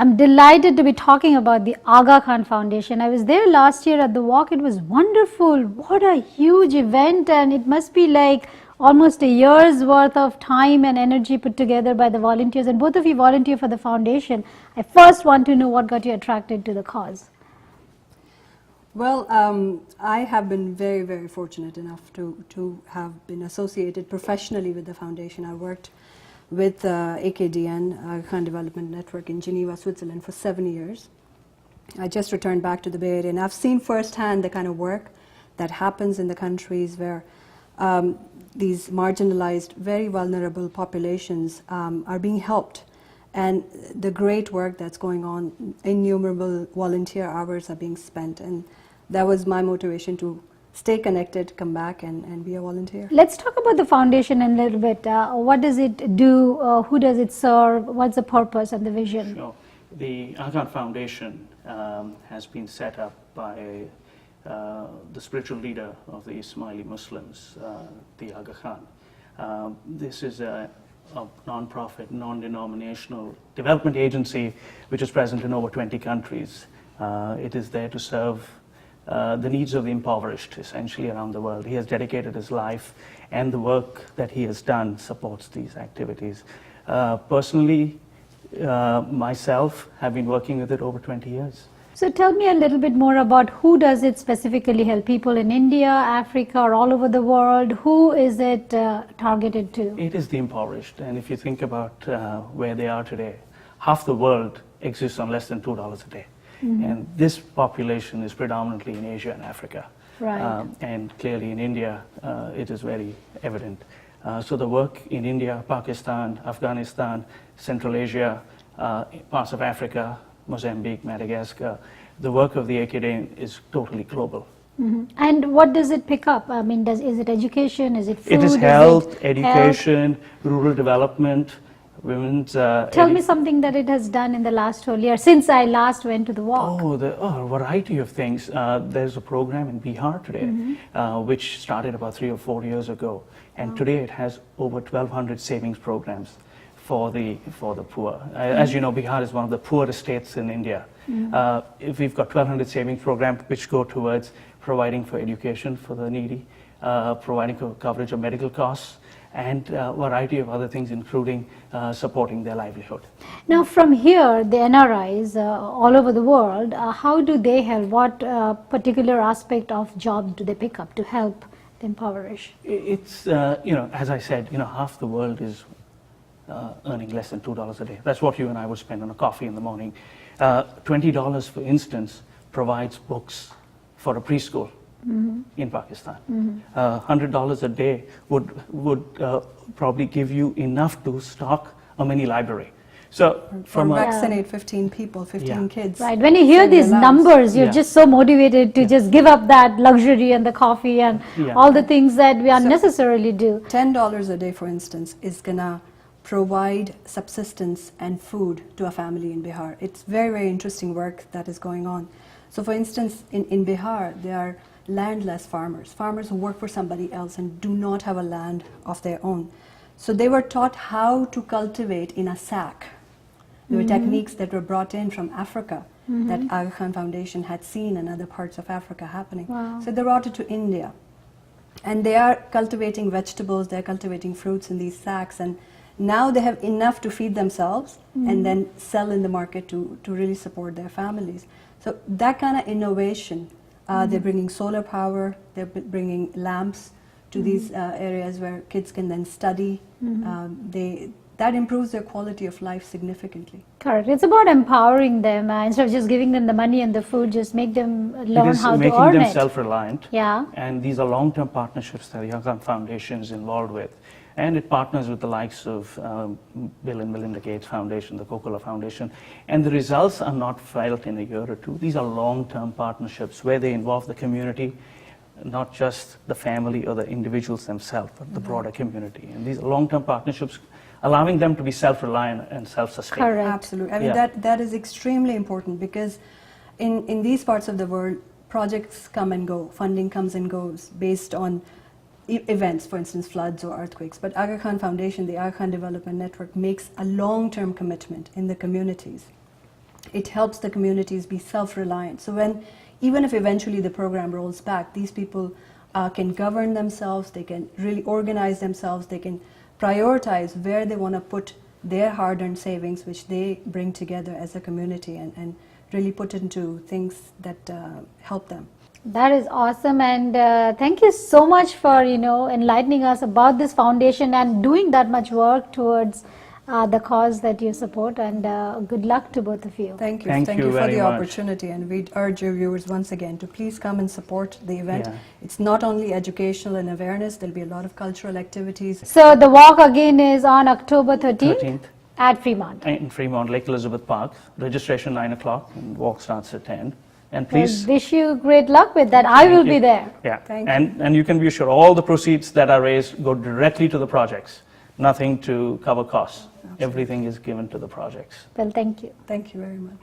I'm delighted to be talking about the Aga Khan Foundation. I was there last year at the walk. It was wonderful. What a huge event, and it must be like almost a year's worth of time and energy put together by the volunteers, and both of you volunteer for the foundation. I first want to know what got you attracted to the cause. Well, I have been very, very fortunate enough to have been associated professionally with the foundation. I worked with AKDN, Aga Khan Development Network in Geneva, Switzerland for 7 years. I just returned back to the Bay Area, and I've seen firsthand the kind of work that happens in the countries where these marginalized, very vulnerable populations are being helped. And the great work that's going on, innumerable volunteer hours are being spent, and that was my motivation to stay connected, come back and be a volunteer. Let's talk about the foundation in a little bit. What does it do? Who does it serve? What's the purpose and the vision? Sure. The Aga Khan Foundation has been set up by the spiritual leader of the Ismaili Muslims, the Aga Khan. This is a non-profit, non-denominational development agency which is present in over 20 countries. It is there to serve the needs of the impoverished, essentially, around the world. He has dedicated his life, and the work that he has done supports these activities. Personally, myself, have been working with it over 20 years. So tell me a little bit more about who does it specifically help? People in India, Africa, or all over the world? Who is it targeted to? It is the impoverished, and if you think about where they are today, half the world exists on less than $2 a day. And this population is predominantly in Asia and Africa. Right. And clearly in India, it is very evident. So the work in India, Pakistan, Afghanistan, Central Asia, parts of Africa, Mozambique, Madagascar, the work of the AKD is totally global. And what does it pick up? I mean, is it education? Is it food? It is health, education, rural development, women's... Tell me something that it has done in the last whole year, since I last went to the walk. A variety of things. There's a program in Bihar today, which started about 3 or 4 years ago. And today it has over 1,200 savings programs for the poor. As you know, Bihar is one of the poorest states in India. If we've got 1,200 savings programs which go towards providing for education for the needy, providing for coverage of medical costs, and a variety of other things, including supporting their livelihood. Now from here, the NRIs all over the world, how do they help? What particular aspect of jobs do they pick up to help the impoverished? It's, as I said, half the world is earning less than $2 a day. That's what you and I would spend on a coffee in the morning. $20, for instance, provides books for a preschool in Pakistan. $100 a day would probably give you enough to stock a mini library. So from vaccinate 15 people, 15 kids. Right. When you hear these numbers, you're just so motivated to just give up that luxury and the coffee and all the things that we unnecessarily do. $10 a day, for instance, is gonna provide subsistence and food to a family in Bihar. It's very, very interesting work that is going on. So for instance, in Bihar, there are landless farmers who work for somebody else and do not have a land of their own. So they were taught how to cultivate in a sack. There were techniques that were brought in from Africa that Aga Khan Foundation had seen in other parts of Africa happening. Wow. So they brought it to India. And they are cultivating vegetables, they're cultivating fruits in these sacks, and now they have enough to feed themselves and then sell in the market to really support their families. So that kind of innovation, they're bringing solar power, they're bringing lamps to these areas where kids can then study. That improves their quality of life significantly. Correct. It's about empowering them instead of just giving them the money and the food. Just make them learn how to earn it. It is making them self-reliant. Yeah. And these are long-term partnerships that the Aga Khan Foundation is involved with. And it partners with the likes of Bill and Melinda Gates Foundation, the Coca-Cola Foundation. And the results are not felt in a year or two. These are long-term partnerships where they involve the community, not just the family or the individuals themselves, but the broader community. And these are long-term partnerships allowing them to be self-reliant and self-sustained. Correct. Absolutely. I mean, that is extremely important because in these parts of the world, projects come and go, funding comes and goes based on events, for instance, floods or earthquakes. But Aga Khan Foundation, the Aga Khan Development Network, makes a long-term commitment in the communities. it helps the communities be self-reliant. So even if eventually the program rolls back, these people can govern themselves, they can really organize themselves, they can prioritize where they want to put their hard-earned savings, which they bring together as a community, and really put into things that help them. That is awesome, and thank you so much for enlightening us about this foundation and doing that much work towards the cause that you support, and good luck to both of you. Thank you. Thank you for very the much. opportunity, and we'd urge your viewers once again to please come and support the event. Yeah. It's not only educational and awareness, there'll be a lot of cultural activities. So the walk again is on October 13th, 13th. at Fremont. In Fremont, Lake Elizabeth Park. Registration 9 o'clock and walk starts at 10. And please, Well, wish you great luck with that. I will you. be there. yeah, Thank and you can be sure all the proceeds that are raised go directly to the projects, nothing to cover costs. Everything is given to the projects. Well, thank you. Thank you very much.